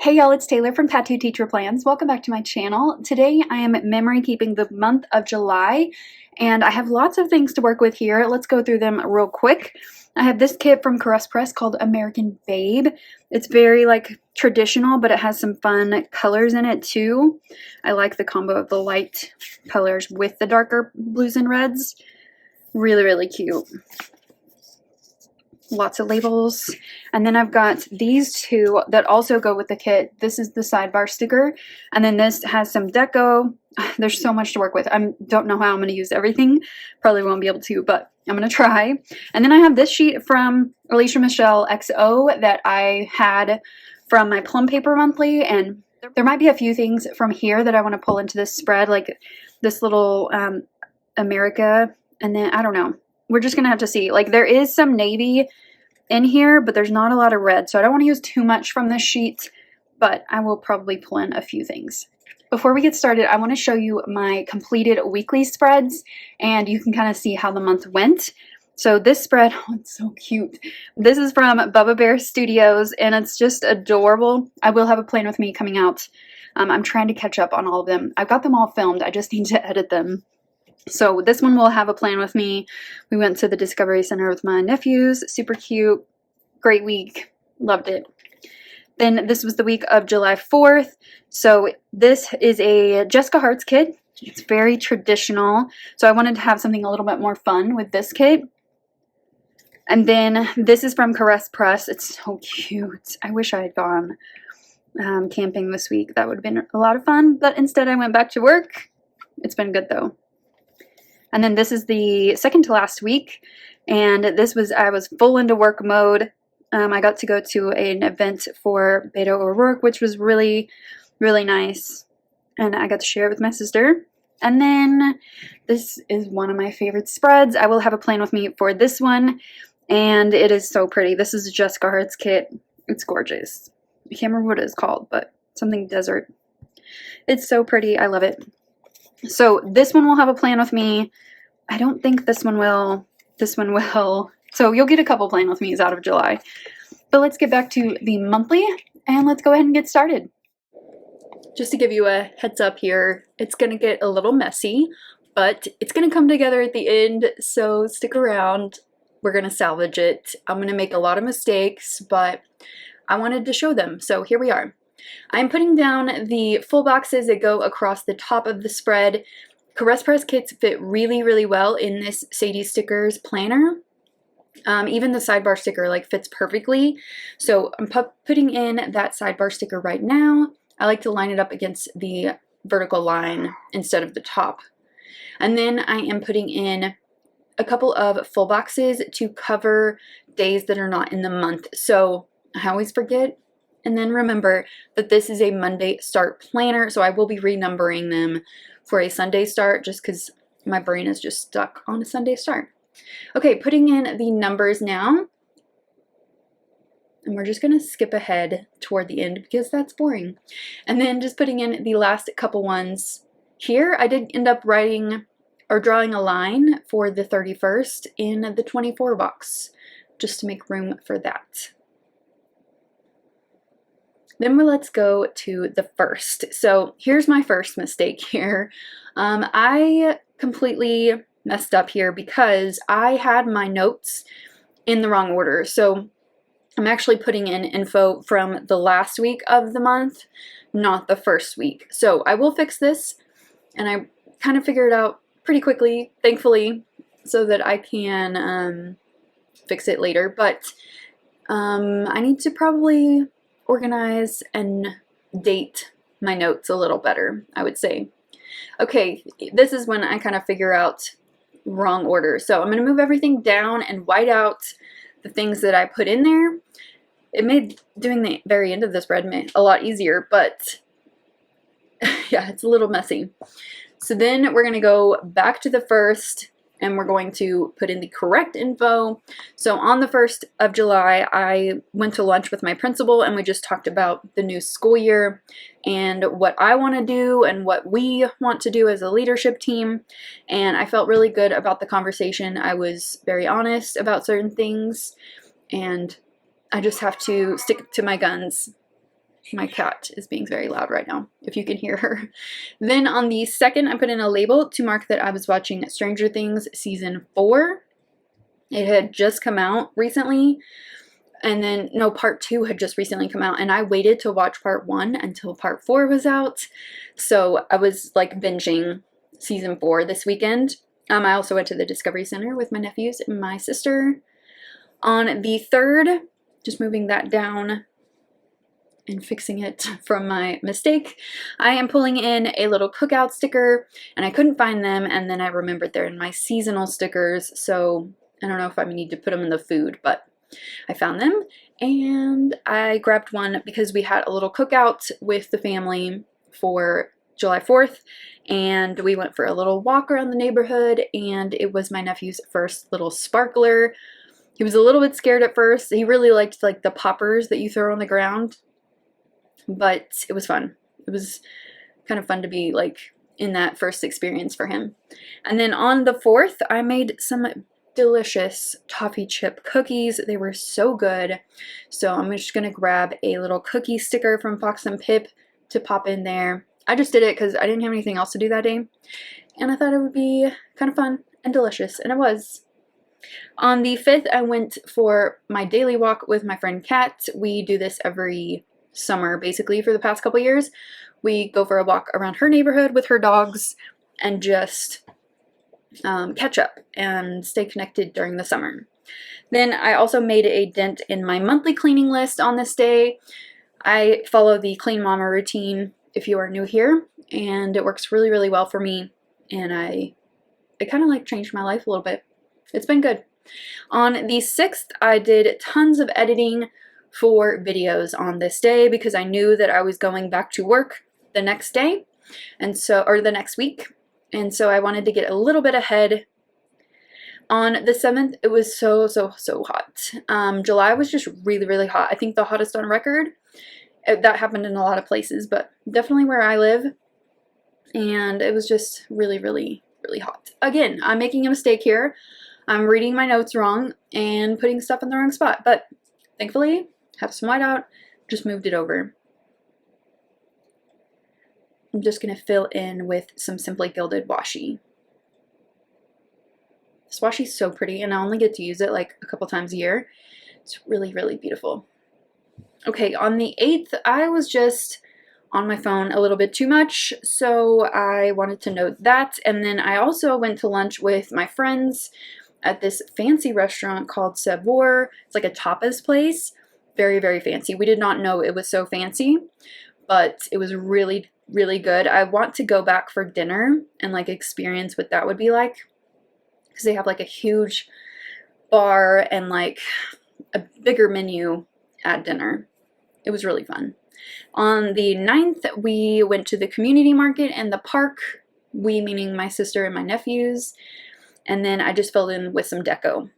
Hey y'all, it's Taylor from Tattooed Teacher Plans. Welcome back to my channel. Today I am memory keeping the month of July and I have lots of things to work with here. Let's go through them real quick. I have this kit from Caress Press called American Babe. It's very traditional, but it has some fun colors in it too. I like the combo of the light colors with the darker blues and reds. Really, really cute. Lots of labels. And then I've got these two that also go with the kit. This is the sidebar sticker, and then this has some deco. There's so much to work with. I don't know how I'm going to use everything. Probably won't be able to, but I'm going to try. And then I have this sheet from Alicia Michelle XO that I had from my Plum Paper Monthly, and there might be a few things from here that I want to pull into this spread, like this little America, and then I don't know. We're just going to have to see. There is some navy in here, but there's not a lot of red, so I don't want to use too much from this sheet, but I will probably pull in a few things. Before we get started, I want to show you my completed weekly spreads, and you can kind of see how the month went. So this spread, oh, it's so cute. This is from Bubba Bear Studios, and it's just adorable. I will have a plan with me coming out. I'm trying to catch up on all of them. I've got them all filmed. I just need to edit them. So this one will have a plan with me. We went to the Discovery Center with my nephews. Super cute. Great week. Loved it. Then this was the week of July 4th. So this is a Jessica Hart's kit. It's very traditional. So I wanted to have something a little bit more fun with this kit. And then this is from Caress Press. It's so cute. I wish I had gone camping this week. That would have been a lot of fun. But instead I went back to work. It's been good though. And then this is the second to last week, and I was full into work mode. I got to go to an event for Beto O'Rourke, which was really, really nice, and I got to share it with my sister. And then this is one of my favorite spreads. I will have a plan with me for this one, and it is so pretty. This is a Jessica Hart's kit. It's gorgeous. I can't remember what it's called, but something desert. It's so pretty. I love it. So this one will have a plan with me. I don't think this one will. This one will. So you'll get a couple plan with me's out of July. But let's get back to the monthly and let's go ahead and get started. Just to give you a heads up here, it's going to get a little messy, but it's going to come together at the end. So stick around. We're going to salvage it. I'm going to make a lot of mistakes, but I wanted to show them. So here we are. I'm putting down the full boxes that go across the top of the spread. Caress Press kits fit really, really well in this Sadie Stickers planner. Even the sidebar sticker fits perfectly. So I'm putting in that sidebar sticker right now. I like to line it up against the vertical line instead of the top. And then I am putting in a couple of full boxes to cover days that are not in the month. So I always forget. And then remember that this is a Monday start planner, so I will be renumbering them for a Sunday start just because my brain is just stuck on a Sunday start. Okay, putting in the numbers now. And we're just going to skip ahead toward the end because that's boring. And then just putting in the last couple ones here. I did end up writing or drawing a line for the 31st in the 24 box just to make room for that. Then let's go to the first. So here's my first mistake here. I completely messed up here because I had my notes in the wrong order. So I'm actually putting in info from the last week of the month, not the first week. So I will fix this, and I kind of figured it out pretty quickly, thankfully, so that I can fix it later. But I need to probably organize and date my notes a little better, I would say. Okay, this is when I kind of figure out wrong order. So I'm going to move everything down and white out the things that I put in there. It made doing the very end of the spread a lot easier, but yeah, it's a little messy. So then we're going to go back to the first, and we're going to put in the correct info. So on the 1st of July, I went to lunch with my principal, and we just talked about the new school year and what I want to do and what we want to do as a leadership team. And I felt really good about the conversation. I was very honest about certain things, and I just have to stick to my guns. My cat is being very loud right now, if you can hear her. Then on the 2nd, I put in a label to mark that I was watching Stranger Things season 4. It had just come out recently. And then, no, part 2 had just recently come out, and I waited to watch part 1 until part 4 was out. So I was like binging season 4 this weekend. I also went to the Discovery Center with my nephews and my sister. On the 3rd, just moving that down and fixing it from my mistake, I am pulling in a little cookout sticker, and I couldn't find them, and then I remembered they're in my seasonal stickers, so I don't know if I need to put them in the food, but I found them, and I grabbed one because we had a little cookout with the family for July 4th, and we went for a little walk around the neighborhood, and it was my nephew's first little sparkler. He was a little bit scared at first. He really liked like the poppers that you throw on the ground, but it was fun. It was kind of fun to be like in that first experience for him. And then on the 4th, I made some delicious toffee chip cookies. They were so good. So I'm just gonna grab a little cookie sticker from Fox and Pip to pop in there. I just did it because I didn't have anything else to do that day, and I thought it would be kind of fun and delicious, and it was. On the 5th, I went for my daily walk with my friend Kat. We do this every summer, basically, for the past couple years. We go for a walk around her neighborhood with her dogs and just catch up and stay connected during the summer. Then I also made a dent in my monthly cleaning list on this day. I follow the Clean Mama routine if you are new here, and it works really, really well for me, and it kind of like changed my life a little bit. It's been good. On the 6th, I did tons of editing for videos on this day because I knew that I was going back to work the next day, or the next week, and so I wanted to get a little bit ahead. On the 7th, it was so hot. July was just really, really hot. I think the hottest on record. That happened in a lot of places, but definitely where I live. And it was just really, really, really hot. Again, I'm making a mistake here. I'm reading my notes wrong and putting stuff in the wrong spot, but thankfully, have some whiteout, just moved it over. I'm just going to fill in with some Simply Gilded washi. This washi is so pretty, and I only get to use it like a couple times a year. It's really, really beautiful. Okay, on the 8th, I was just on my phone a little bit too much, so I wanted to note that. And then I also went to lunch with my friends at this fancy restaurant called Savour. It's like a tapas place. Very, very fancy. We did not know it was so fancy, but it was really, really good. I want to go back for dinner and like experience what that would be like, because they have like a huge bar and like a bigger menu at dinner. It was really fun. On the 9th, we went to the community market and the park. We meaning my sister and my nephews. And then I just filled in with some deco.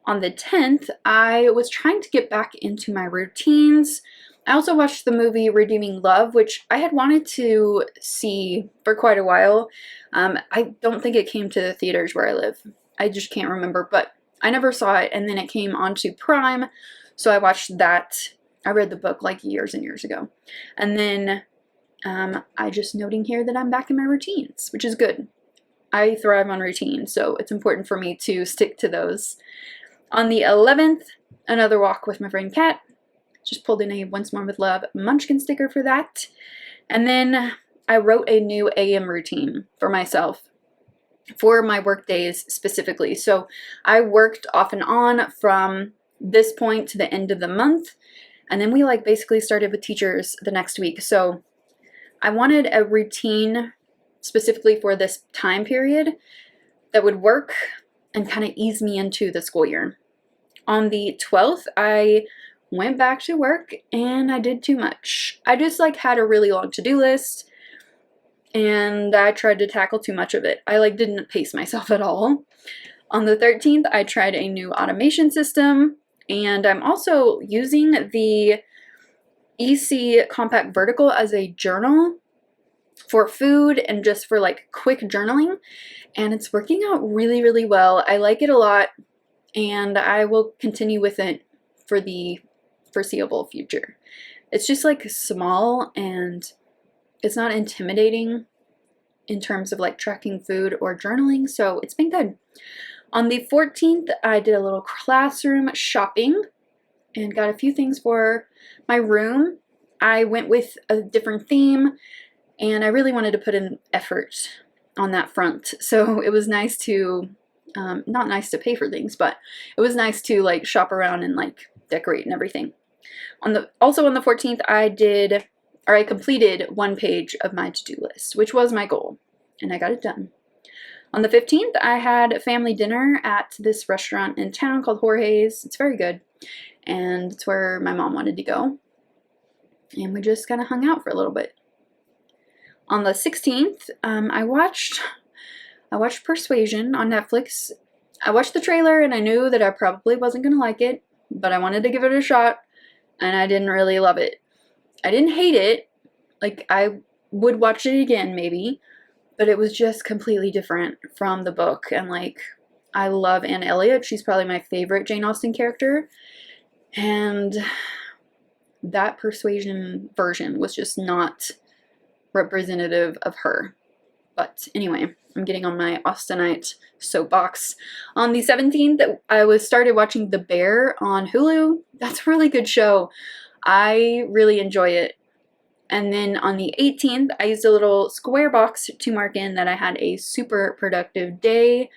On the 10th, I was trying to get back into my routines. I also watched the movie Redeeming Love, which I had wanted to see for quite a while. I don't think it came to the theaters where I live. I just can't remember, but I never saw it, and then it came onto Prime, so I watched that. I read the book like years and years ago. And then I just noting here that I'm back in my routines, which is good. I thrive on routine, so it's important for me to stick to those. On the 11th, another walk with my friend Kat. Just pulled in a Once More with Love Munchkin sticker for that. And then I wrote a new AM routine for myself for my work days specifically. So I worked off and on from this point to the end of the month. And then we like basically started with teachers the next week. So I wanted a routine specifically for this time period that would work and kind of ease me into the school year. On the 12th, I went back to work and I did too much. I just like had a really long to-do list and I tried to tackle too much of it. I like didn't pace myself at all. On the 13th, I tried a new automation system, and I'm also using the EC Compact Vertical as a journal for food and just for like quick journaling, and it's working out really, really well. I like it a lot, and I will continue with it for the foreseeable future. It's just like small and it's not intimidating in terms of like tracking food or journaling, so it's been good. On the 14th, I did a little classroom shopping and got a few things for my room. I went with a different theme and I really wanted to put in effort on that front. So it was nice to, not nice to pay for things, but it was nice to like shop around and like decorate and everything. Also on the 14th, I completed one page of my to-do list, which was my goal, and I got it done. On the 15th, I had family dinner at this restaurant in town called Jorge's. It's very good, and it's where my mom wanted to go, and we just kind of hung out for a little bit. On the 16th, I watched Persuasion on Netflix. I watched the trailer, and I knew that I probably wasn't going to like it, but I wanted to give it a shot, and I didn't really love it. I didn't hate it. Like, I would watch it again, maybe, but it was just completely different from the book. And like, I love Anne Elliot. She's probably my favorite Jane Austen character. And that Persuasion version was just not representative of her. But anyway, I'm getting on my Austenite soapbox. On the 17th, I started watching The Bear on Hulu. That's a really good show. I really enjoy it. And then on the 18th, I used a little square box to mark in that I had a super productive day.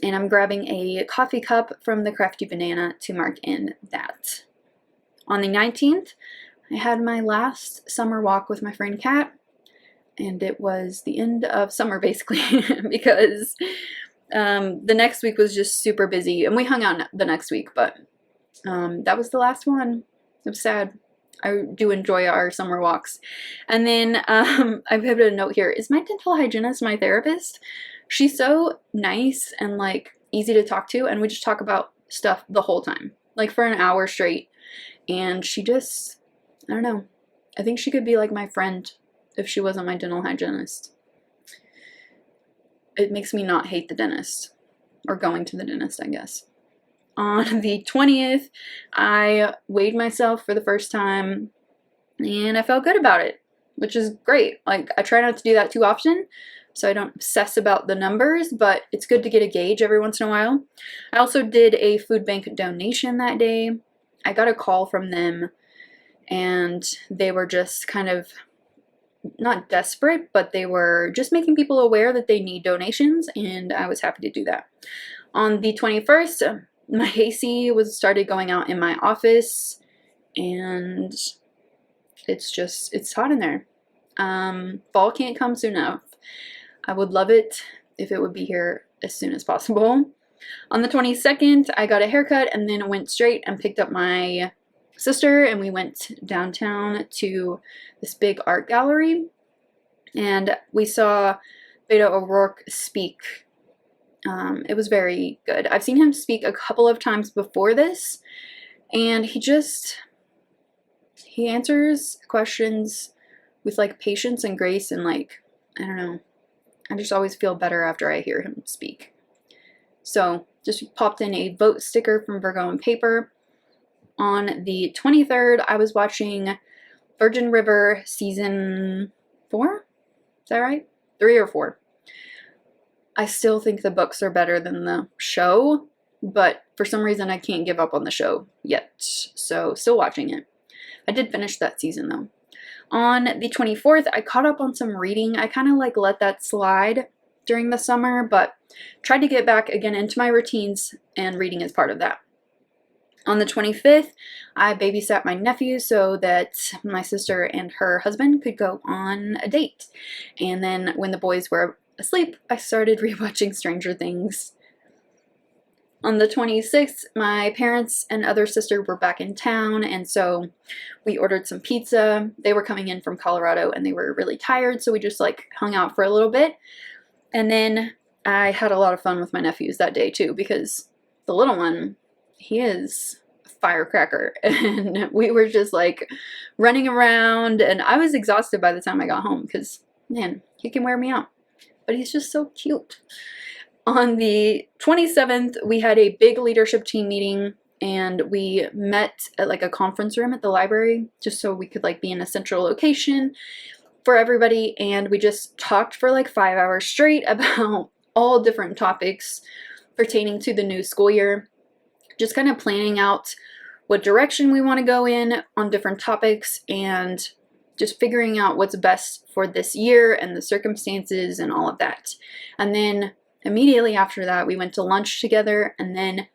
And I'm grabbing a coffee cup from the Crafty Banana to mark in that. On the 19th, I had my last summer walk with my friend Kat. And it was the end of summer, basically, because the next week was just super busy. And we hung out the next week, but that was the last one. It was sad. I do enjoy our summer walks. And then I put a note here. Is my dental hygienist my therapist? She's so nice and like easy to talk to, and we just talk about stuff the whole time, like for an hour straight. And she just, I don't know. I think she could be like my friend if she wasn't my dental hygienist. It makes me not hate the dentist, or going to the dentist, I guess. On the 20th, I weighed myself for the first time, and I felt good about it, which is great. Like, I try not to do that too often, so I don't obsess about the numbers, but it's good to get a gauge every once in a while. I also did a food bank donation that day. I got a call from them, and they were just kind of not desperate, but they were just making people aware that they need donations, and I was happy to do that. On the 21st, my AC started going out in my office, and it's hot in there. Fall can't come soon enough. I would love it if it would be here as soon as possible. On the 22nd, I got a haircut and then went straight and picked up my sister, and we went downtown to this big art gallery, and we saw Beto O'Rourke speak. It was very good. I've seen him speak a couple of times before this, and he answers questions with like patience and grace, and like, I don't know, I just always feel better after I hear him speak. So just popped in a vote sticker from Virgo and Paper. On the 23rd, I was watching Virgin River season 4. Is that right? 3 or 4. I still think the books are better than the show, but for some reason I can't give up on the show yet, so still watching it. I did finish that season though. On the 24th, I caught up on some reading. I kind of like let that slide during the summer, but tried to get back again into my routines, and reading is part of that. On the 25th, I babysat my nephew so that my sister and her husband could go on a date. And then when the boys were asleep, I started rewatching Stranger Things. On the 26th, my parents and other sister were back in town, and so we ordered some pizza. They were coming in from Colorado and they were really tired, so we just like hung out for a little bit. And then I had a lot of fun with my nephews that day too, because the little one, he is a firecracker, and we were just like running around, and I was exhausted by the time I got home because, man, he can wear me out. But he's just so cute. On the 27th, we had a big leadership team meeting, and we met at like a conference room at the library just so we could like be in a central location for everybody, and we just talked for like 5 hours straight about all different topics pertaining to the new school year, just kind of planning out what direction we want to go in on different topics and just figuring out what's best for this year and the circumstances and all of that. And then immediately after that, we went to lunch together, and then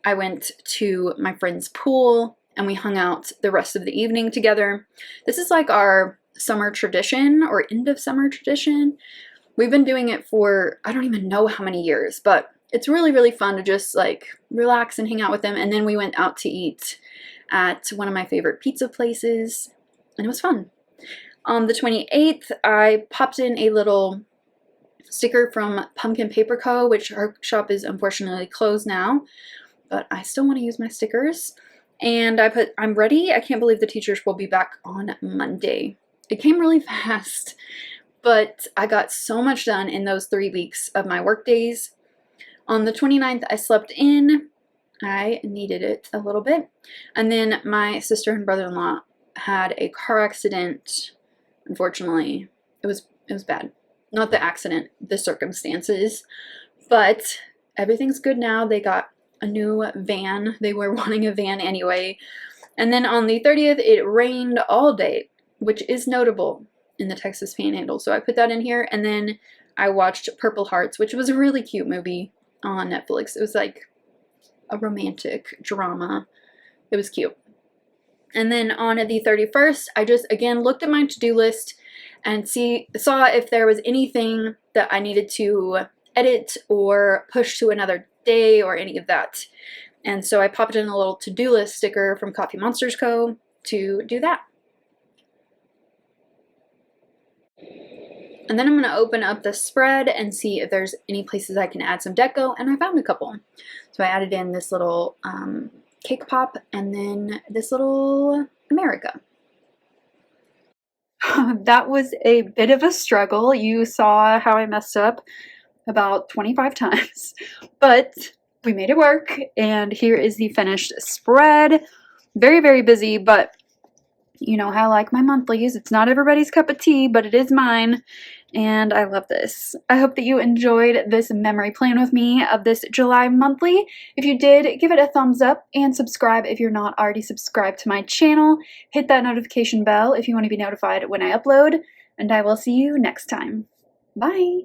I went to my friend's pool and we hung out the rest of the evening together. This is like our summer tradition or end of summer tradition. We've been doing it for I don't even know how many years, but it's really, really fun to just like relax and hang out with them. And then we went out to eat at one of my favorite pizza places, and it was fun. On the 28th, I popped in a little sticker from Pumpkin Paper Co., which our shop is unfortunately closed now, but I still want to use my stickers. And I put, I'm ready. I can't believe the teachers will be back on Monday. It came really fast, but I got so much done in those 3 weeks of my work days. On the 29th, I slept in. I needed it a little bit. And then my sister and brother-in-law had a car accident. Unfortunately, it was bad. Not the accident, the circumstances. But everything's good now. They got a new van. They were wanting a van anyway. And then on the 30th, it rained all day, which is notable in the Texas Panhandle. So I put that in here. And then I watched Purple Hearts, which was a really cute movie on Netflix. It was like a romantic drama. It was cute. And then on the 31st, I just again looked at my to-do list and saw if there was anything that I needed to edit or push to another day or any of that. And so I popped in a little to-do list sticker from Coffee Monsters Co. to do that. And then I'm going to open up the spread and see if there's any places I can add some deco, and I found a couple. So I added in this little cake pop and then this little America. That was a bit of a struggle. You saw how I messed up about 25 times, but we made it work, and here is the finished spread. Very, very busy, but you know how I like my monthlies. It's not everybody's cup of tea, but it is mine, and I love this. I hope that you enjoyed this memory plan with me of this July monthly. If you did, give it a thumbs up and subscribe if you're not already subscribed to my channel. Hit that notification bell if you want to be notified when I upload, and I will see you next time. Bye!